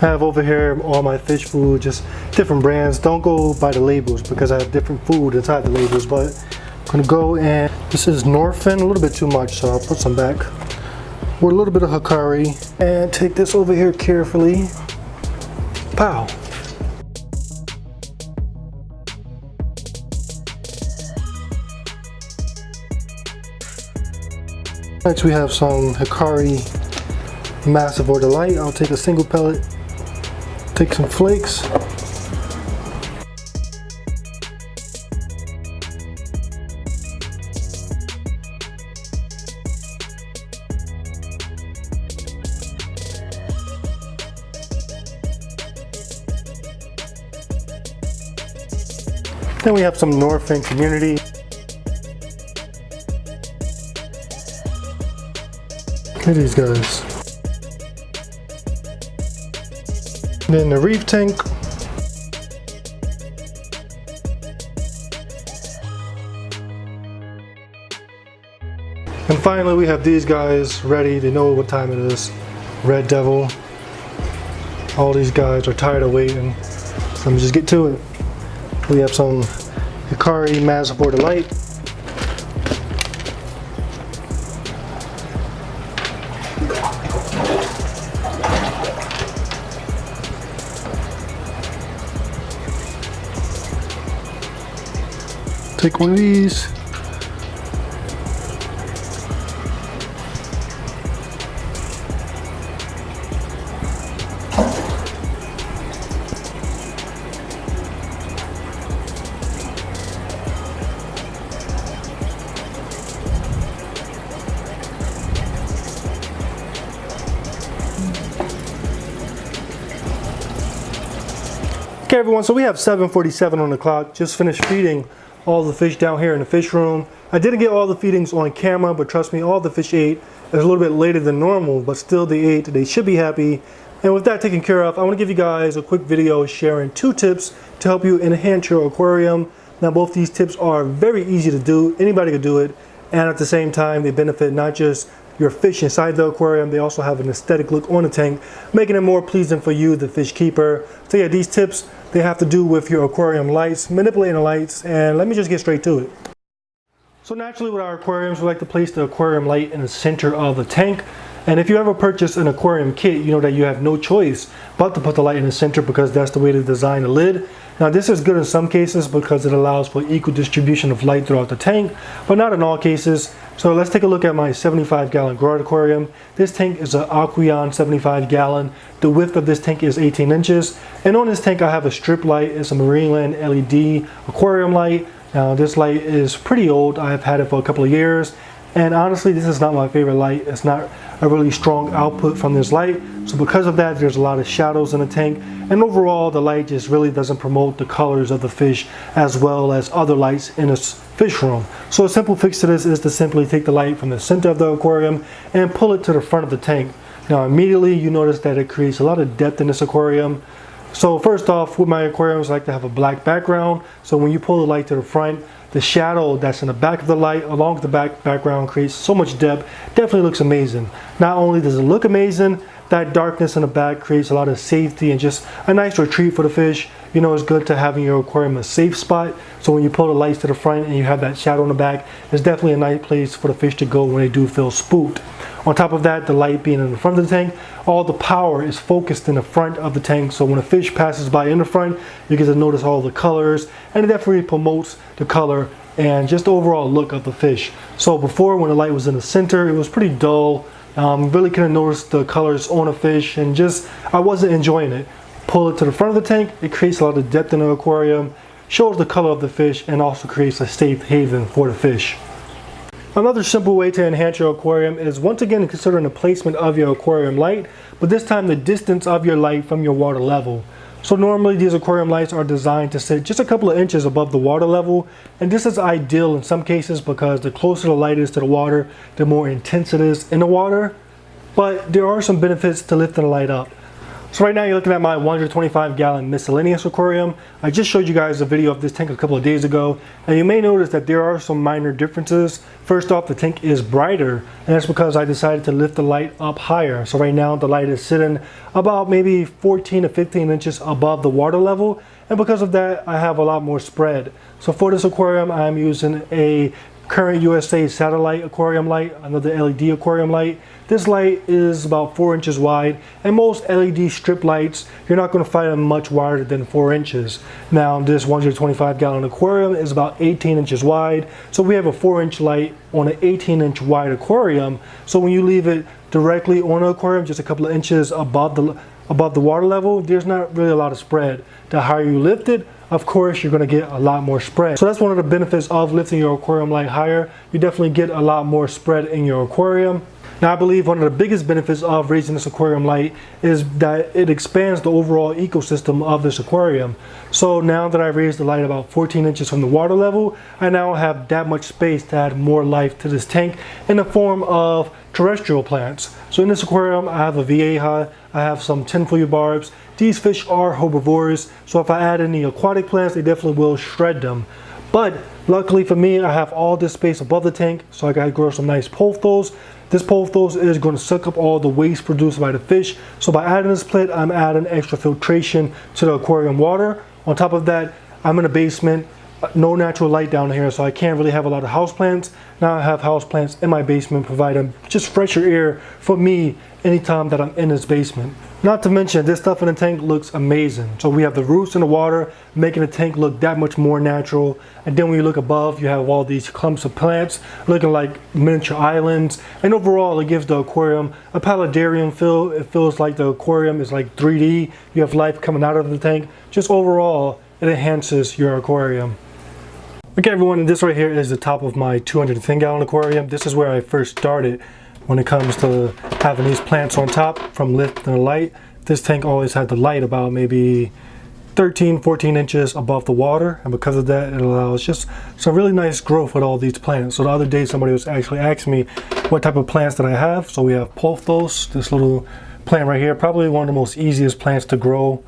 I have over here all my fish food, just different brands. Don't go by the labels because I have different food inside the labels, but I'm gonna go and this is Norfin, a little bit too much, so I'll put some back. With a little bit of Hikari and take this over here carefully. Pow. Next we have some Hikari Massive or Delight. I'll take a single pellet, take some flakes. Then we have some Norfin Community. Look at these guys. And then the reef tank. And finally we have these guys ready. They know what time it is. Red Devil. All these guys are tired of waiting. So let me just get to it. We have some Hikari Massive or Delight. Take one of these. Okay everyone, so we have 7:47 on the clock. Just finished feeding all the fish down here in the fish room. I didn't get all the feedings on camera, but trust me, all the fish ate. It's a little bit later than normal, but still they ate. They should be happy. And with that taken care of, I want to give you guys a quick video sharing 2 tips to help you enhance your aquarium. Now both these tips are very easy to do. Anybody can do it. And at the same time, they benefit not just your fish inside the aquarium, they also have an aesthetic look on the tank, making it more pleasing for you, the fish keeper. So yeah, these tips, they have to do with your aquarium lights, manipulating the lights, and let me just get straight to it. So naturally with our aquariums, we like to place the aquarium light in the center of the tank. And if you ever purchase an aquarium kit, you know that you have no choice but to put the light in the center because that's the way to design the lid. Now this is good in some cases because it allows for equal distribution of light throughout the tank, but not in all cases. So let's take a look at my 75-gallon Grow aquarium. This tank is an Aquarium 75-gallon. The width of this tank is 18 inches. And on this tank I have a strip light. It's a Marineland LED aquarium light. Now this light is pretty old. I've had it for a couple of years. And honestly, this is not my favorite light. It's not a really strong output from this light. So because of that, there's a lot of shadows in the tank. And overall, the light just really doesn't promote the colors of the fish as well as other lights in this fish room. So a simple fix to this is to simply take the light from the center of the aquarium and pull it to the front of the tank. Now immediately you notice that it creates a lot of depth in this aquarium. So first off, with my aquariums, I like to have a black background. So when you pull the light to the front, the shadow that's in the back of the light along with the background creates so much depth. Definitely looks amazing. Not only does it look amazing, that darkness in the back creates a lot of safety and just a nice retreat for the fish. You know, it's good to have in your aquarium a safe spot. So when you pull the lights to the front and you have that shadow in the back, it's definitely a nice place for the fish to go when they do feel spooked. On top of that, the light being in the front of the tank, all the power is focused in the front of the tank. So when a fish passes by in the front, you get to notice all the colors, and it definitely promotes the color and just the overall look of the fish. So before, when the light was in the center, it was pretty dull. Really couldn't notice the colors on a fish, and just I wasn't enjoying it. Pull it to the front of the tank, it creates a lot of depth in the aquarium, shows the color of the fish, and also creates a safe haven for the fish. Another simple way to enhance your aquarium is once again considering the placement of your aquarium light, but this time the distance of your light from your water level. So normally these aquarium lights are designed to sit just a couple of inches above the water level, and this is ideal in some cases because the closer the light is to the water, the more intense it is in the water. But there are some benefits to lifting the light up. So right now you're looking at my 125-gallon miscellaneous aquarium. I just showed you guys a video of this tank a couple of days ago, and you may notice that there are some minor differences. First off, the tank is brighter, and that's because I decided to lift the light up higher. So right now the light is sitting about maybe 14 to 15 inches above the water level, and because of that I have a lot more spread. So for this aquarium I'm using a Current USA satellite aquarium light, another LED aquarium light. This light is about 4 inches wide, and most LED strip lights, you're not going to find them much wider than 4 inches. Now this 125-gallon aquarium is about 18 inches wide, so we have a 4-inch light on an 18-inch wide aquarium. So when you leave it directly on the aquarium, just a couple of inches above the water level, there's not really a lot of spread. The higher you lift it, of course you're going to get a lot more spread. So that's one of the benefits of lifting your aquarium light higher. You definitely get a lot more spread in your aquarium. Now I believe one of the biggest benefits of raising this aquarium light is that it expands the overall ecosystem of this aquarium. So now that I raised the light about 14 inches from the water level, I now have that much space to add more life to this tank in the form of terrestrial plants. So in this aquarium I have a vieja, I have some tinfoil barbs. These fish are herbivores, so if I add any aquatic plants, they definitely will shred them. But luckily for me, I have all this space above the tank, so I gotta grow some nice pothos. This pothos is going to suck up all the waste produced by the fish. So by adding this plant, I'm adding extra filtration to the aquarium water. On top of that, I'm in a basement, no natural light down here, so I can't really have a lot of houseplants. Now I have houseplants in my basement, providing just fresher air for me anytime that I'm in this basement. Not to mention, this stuff in the tank looks amazing. So we have the roots in the water, making the tank look that much more natural. And then when you look above, you have all these clumps of plants looking like miniature islands. And overall, it gives the aquarium a paludarium feel. It feels like the aquarium is like 3D. You have life coming out of the tank. Just overall, it enhances your aquarium. Okay everyone, and this right here is the top of my 210-gallon aquarium. This is where I first started when it comes to having these plants on top from lifting the light. This tank always had the light about maybe 13-14 inches above the water, and because of that it allows just some really nice growth with all these plants. So the other day somebody was actually asking me what type of plants that I have. So we have pothos, this little plant right here, probably one of the most easiest plants to grow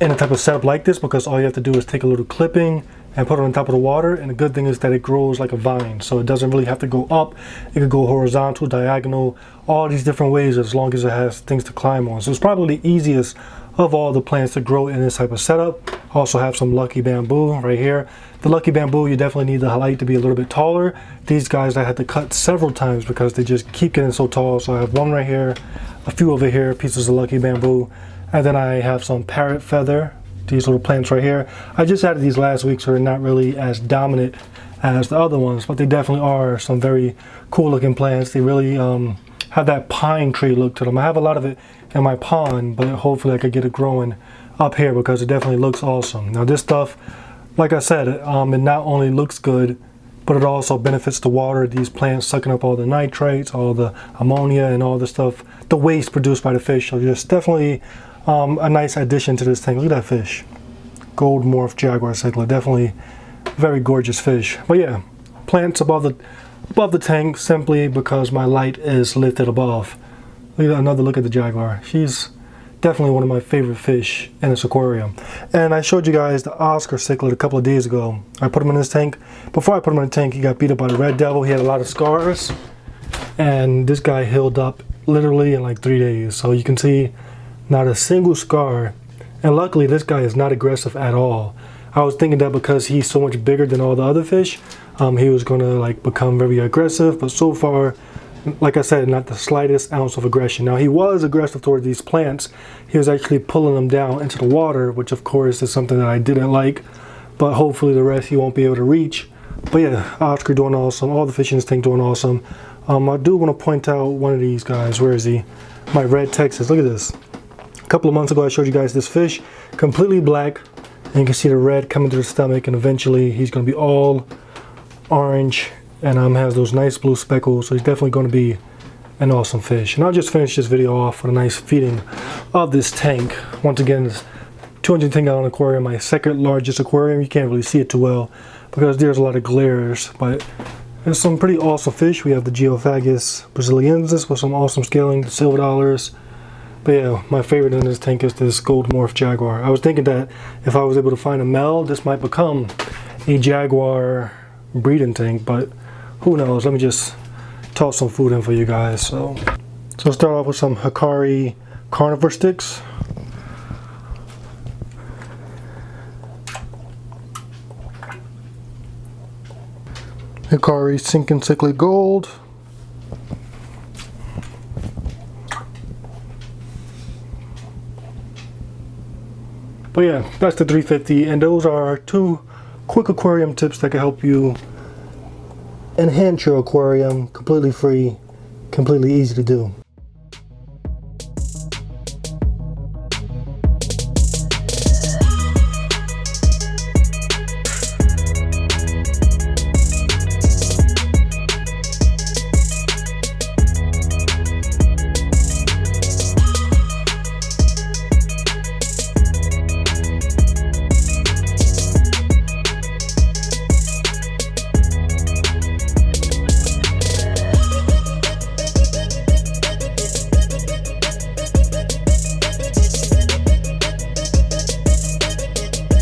in a type of setup like this, because all you have to do is take a little clipping and put it on top of the water, and the good thing is that it grows like a vine, so it doesn't really have to go up. It could go horizontal, diagonal, all these different ways, as long as it has things to climb on. So it's probably the easiest of all the plants to grow in this type of setup. I also have some lucky bamboo right here. The lucky bamboo, you definitely need the light to be a little bit taller. These guys I had to cut several times because they just keep getting so tall. So I have one right here, a few over here, pieces of lucky bamboo, and then I have some parrot feather. These little plants right here. I just added these last week, so they're not really as dominant as the other ones, but they definitely are some very cool looking plants. They really have that pine tree look to them. I have a lot of it in my pond, but hopefully I could get it growing up here because it definitely looks awesome. Now this stuff, like I said, it not only looks good, but it also benefits the water. These plants sucking up all the nitrates, all the ammonia, and all the stuff, the waste produced by the fish. So just definitely a nice addition to this tank. Look at that fish, gold morph jaguar cichlid, definitely very gorgeous fish. But yeah, plants above the tank simply because my light is lifted above. Look at another look at the jaguar. She's definitely one of my favorite fish in this aquarium. And I showed you guys the Oscar cichlid a couple of days ago. I put him in this tank. Before I put him in the tank, he got beat up by the red devil. He had a lot of scars, and this guy healed up literally in like 3 days. So you can see not a single scar, and luckily this guy is not aggressive at all. I was thinking that because he's so much bigger than all the other fish, he was gonna like become very aggressive, but so far, like I said, not the slightest ounce of aggression. Now he was aggressive toward these plants. He was actually pulling them down into the water, which of course is something that I didn't like, but hopefully the rest he won't be able to reach. But yeah, Oscar doing awesome, all the fish in this tank doing awesome. I do want to point out one of these guys. Where is he? My red Texas. Look at this. A couple of months ago I showed you guys this fish, completely black, and you can see the red coming to the stomach, and eventually he's going to be all orange and has those nice blue speckles, so he's definitely going to be an awesome fish. And I'll just finish this video off with a nice feeding of this tank. Once again, this 210-gallon aquarium, my second largest aquarium. You can't really see it too well because there's a lot of glares, but there's some pretty awesome fish. We have the Geophagus brasiliensis with some awesome scaling, the silver dollars, But yeah, my favorite in this tank is this gold morph jaguar. I was thinking that if I was able to find a male, this might become a jaguar breeding tank, but who knows? Let me just toss some food in for you guys. So let's start off with some Hikari carnivore sticks. Hikari Sinking Sickly Gold. But yeah, that's the 350, and those are 2 quick aquarium tips that can help you enhance your aquarium completely free, completely easy to do.